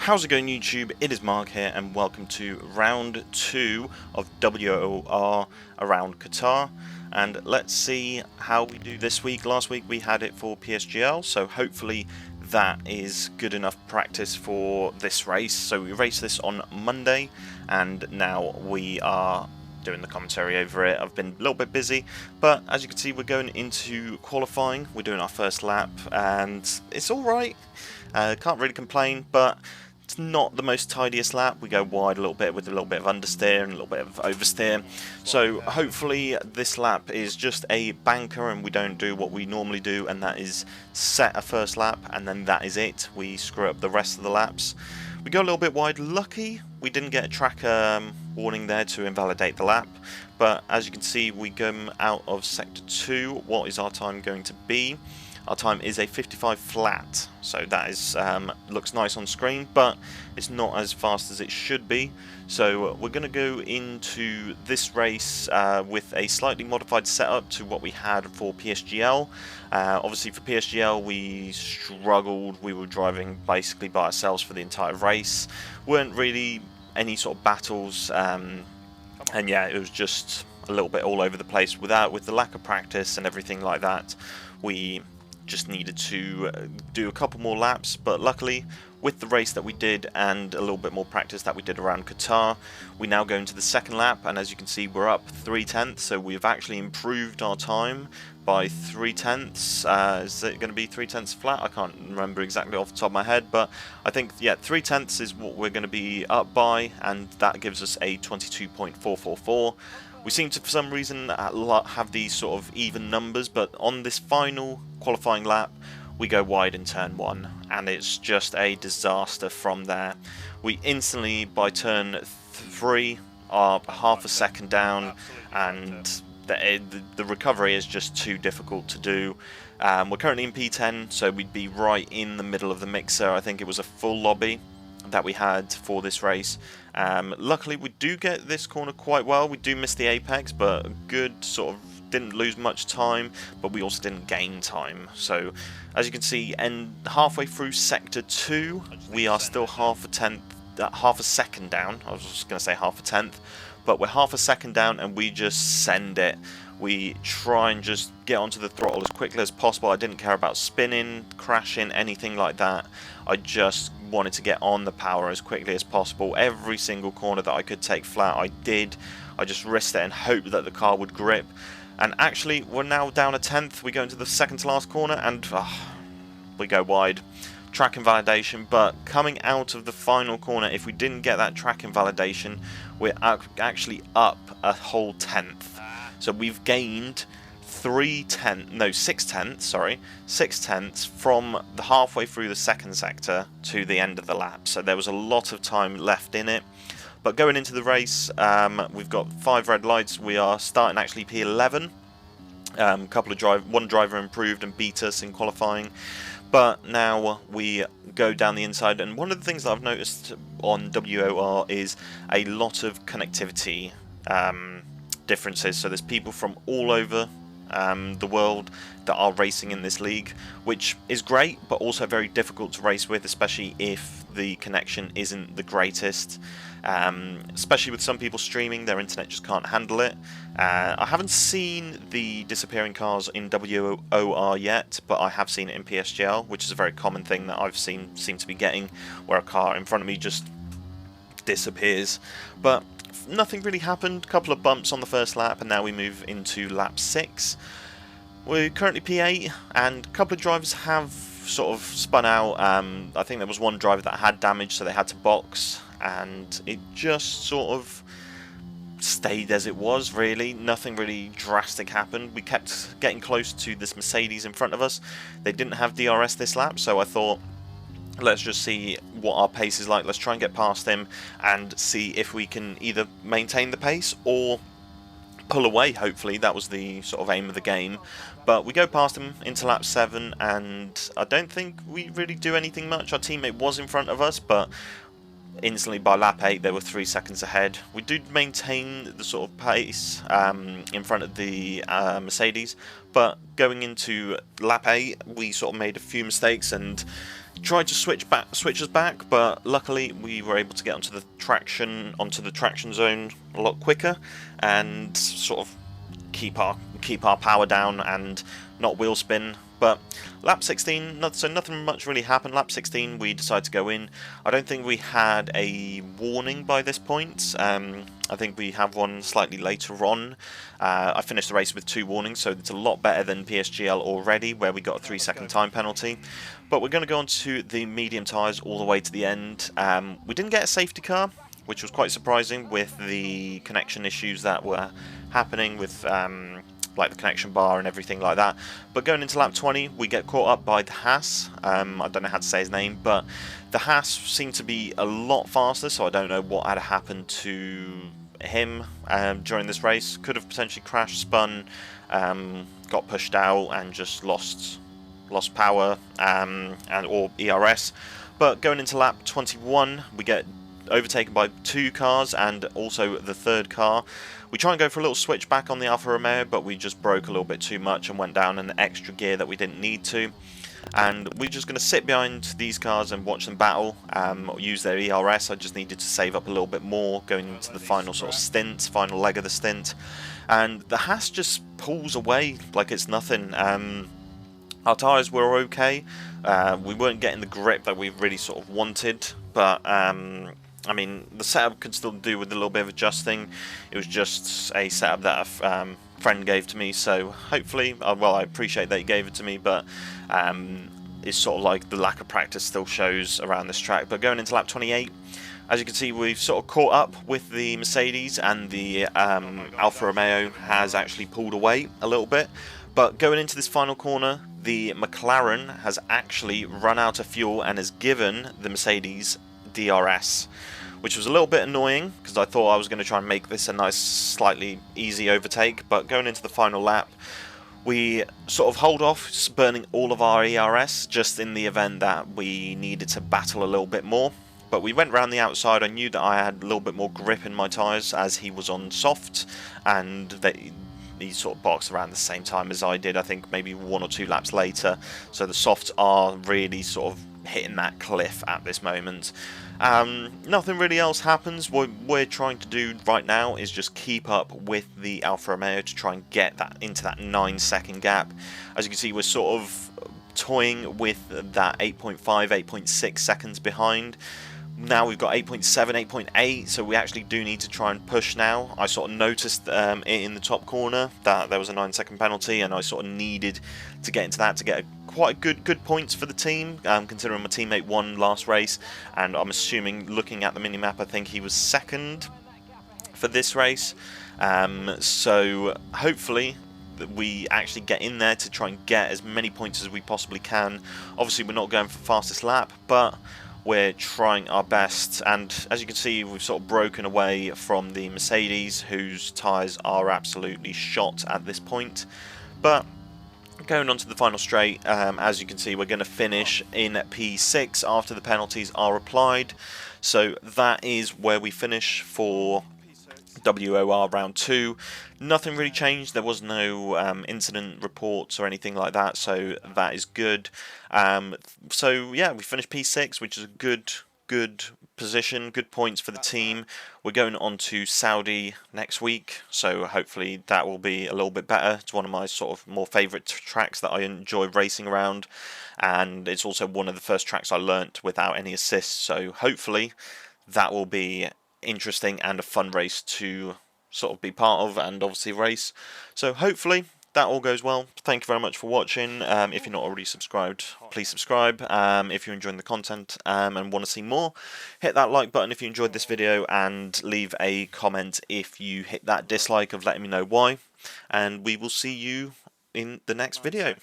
How's it going, YouTube? It is Mark here, and welcome to round 2 of WOR around Qatar. And let's see how we do this week. Last week we had it for PSGL, so hopefully that is good enough practice for this race. So we raced this on Monday, and now we are doing the commentary over it. I've been a little bit busy, but as you can see, we're going into qualifying. We're doing our first lap, and it's alright. Can't really complain, but it's not the most tidiest lap. We go wide a little bit with a little bit of understeer and a little bit of oversteer. So hopefully this lap is just a banker and we don't do what we normally do, and that is set a first lap and then that is it. We screw up the rest of the laps. We go a little bit wide. Lucky we didn't get a track warning there to invalidate the lap, but as you can see, we come out of sector 2. What is our time going to be? Our time is a 55 flat, so that is looks nice on screen, but it's not as fast as it should be. So we're going to go into this race with a slightly modified setup to what we had for PSGL. Obviously for PSGL we struggled. We were driving basically by ourselves for the entire race. Weren't really any sort of battles, and yeah, it was just a little bit all over the place. With the lack of practice and everything like that, we just needed to do a couple more laps, but luckily with the race that we did and a little bit more practice that we did around Qatar, we now go into the second lap, and as you can see, we're up 3/10, so we've actually improved our time by 3/10. Is it going to be 3/10 flat? I can't remember exactly off the top of my head, but I think, yeah, 3/10 is what we're going to be up by, and that gives us a 22.444. We seem to, for some reason, have these sort of even numbers, but on this final qualifying lap, we go wide in turn 1, and it's just a disaster from there. We instantly, by turn 3, are half a second down, and the recovery is just too difficult to do. We're currently in P10, so we'd be right in the middle of the mixer. I think it was a full lobby that we had for this race. Luckily we do get this corner quite well. We do miss the apex, but good, sort of didn't lose much time, but we also didn't gain time. So as you can see, and halfway through sector 2, we are still half a second down. I was just going to say half a tenth, but we're half a second down and we just send it. We try and just get onto the throttle as quickly as possible. I didn't care about spinning, crashing, anything like that. I just wanted to get on the power as quickly as possible. Every single corner that I could take flat, I did. I just risked it and hoped that the car would grip. And actually, we're now down a tenth. We go into the second to last corner and we go wide. Track invalidation, but coming out of the final corner, if we didn't get that track invalidation, we're actually up a whole tenth. So we've gained 6 tenths from the halfway through the second sector to the end of the lap. So there was a lot of time left in it. But going into the race, we've got 5 red lights. We are starting actually P11. One driver improved and beat us in qualifying. But now we go down the inside, and one of the things that I've noticed on WOR is a lot of connectivity differences. So there's people from all over the world that are racing in this league, which is great, but also very difficult to race with, especially if the connection isn't the greatest. Especially with some people streaming, their internet just can't handle it. I haven't seen the disappearing cars in WOR yet, but I have seen it in PSGL, which is a very common thing that I've seem to be getting, where a car in front of me just disappears. But nothing really happened. A couple of bumps on the first lap, and now we move into lap 6. We're currently P8, and a couple of drivers have sort of spun out. I think there was one driver that had damage, so they had to box, and it just sort of stayed as it was, really. Nothing really drastic happened. We kept getting close to this Mercedes in front of us. They didn't have DRS this lap, so I thought, let's just see what our pace is like. Let's try and get past him and see if we can either maintain the pace or pull away, hopefully. That was the sort of aim of the game. But we go past him into lap 7, and I don't think we really do anything much. Our teammate was in front of us, but instantly by lap 8 they were 3 seconds ahead. We did maintain the sort of pace in front of the Mercedes, but going into lap 8 we sort of made a few mistakes and tried to switch us back, but luckily we were able to get onto the traction zone a lot quicker and sort of keep our power down and not wheel spin. But lap 16, so nothing much really happened. Lap 16 we decided to go in. I don't think we had a warning by this point. I think we have one slightly later on. I finished the race with 2 warnings, so it's a lot better than PSGL already, where we got a 3-second time penalty. But we're going to go on to the medium tyres all the way to the end. We didn't get a safety car, which was quite surprising with the connection issues that were happening with like the connection bar and everything like that. But going into lap 20, we get caught up by the Haas. I don't know how to say his name, but the Haas seemed to be a lot faster, so I don't know what had happened to him during this race. Could have potentially crashed, spun, got pushed out and just lost power or ERS. But going into lap 21, we get overtaken by 2 cars and also the 3rd car. We try and go for a little switch back on the Alfa Romeo, but we just broke a little bit too much and went down an extra gear that we didn't need to. And we're just going to sit behind these cars and watch them battle, use their ERS. I just needed to save up a little bit more going into the final sort of final leg of the stint. And the Haas just pulls away like it's nothing. Our tyres were okay. We weren't getting the grip that we really sort of wanted, but I mean, the setup could still do with a little bit of adjusting. It was just a setup that a friend gave to me, so hopefully, well, I appreciate that he gave it to me, but it's sort of like the lack of practice still shows around this track. But going into lap 28, as you can see, we've sort of caught up with the Mercedes, and the Alfa Romeo has actually pulled away a little bit. But going into this final corner, the McLaren has actually run out of fuel and has given the Mercedes DRS, which was a little bit annoying because I thought I was going to try and make this a nice, slightly easy overtake. But going into the final lap, we sort of hold off burning all of our ERS just in the event that we needed to battle a little bit more. But we went round the outside. I knew that I had a little bit more grip in my tyres as he was on soft, and he sort of boxed around the same time as I did, I think maybe 1 or 2 laps later. So the softs are really sort of hitting that cliff at this moment. Nothing really else happens. What we're trying to do right now is just keep up with the Alfa Romeo to try and get that into that 9-second gap. As you can see, we're sort of toying with that 8.5, 8.6 seconds behind. Now we've got 8.7, 8.8, so we actually do need to try and push now. I sort of noticed in the top corner that there was a 9-second penalty, and I sort of needed to get into that to get quite good points for the team, considering my teammate won last race, and I'm assuming, looking at the minimap, I think he was 2nd for this race. So hopefully we actually get in there to try and get as many points as we possibly can. Obviously we're not going for fastest lap, but we're trying our best, and as you can see, we've sort of broken away from the Mercedes, whose tyres are absolutely shot at this point. But going on to the final straight, as you can see, we're going to finish in P6 after the penalties are applied. So that is where we finish for WOR round 2. Nothing really changed. There was no incident reports or anything like that, so that is good. So yeah, we finished P6, which is a good position, good points for the team. We're going on to Saudi next week, so hopefully that will be a little bit better. It's one of my sort of more favourite tracks that I enjoy racing around, and it's also one of the first tracks I learnt without any assists, so hopefully that will be interesting and a fun race to sort of be part of and obviously race. So hopefully that all goes well. Thank you very much for watching. If you're not already subscribed, please subscribe. If you're enjoying the content and want to see more, hit that like button if you enjoyed this video, and leave a comment if you hit that dislike of letting me know why, and we will see you in the next video.